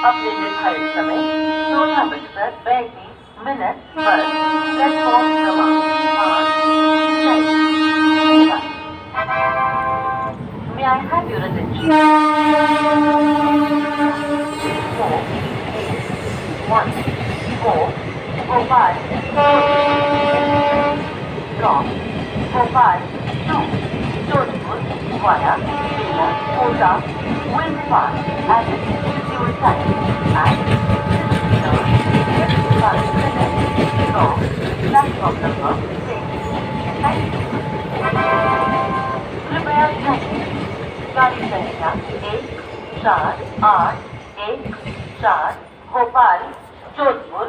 अपने निर्धारित समय 16:35 पर प्लेटफॉर्म क्रमांक 5 May I have your attention? 414 Bhopal from Bhopal to Jodhpur via Bina Kota will depart at its scheduled time at 16:35 from platform number 6. Thank you. कृपया ध्यान दें गाड़ी संख्या 1481 भोपाल जोधपुर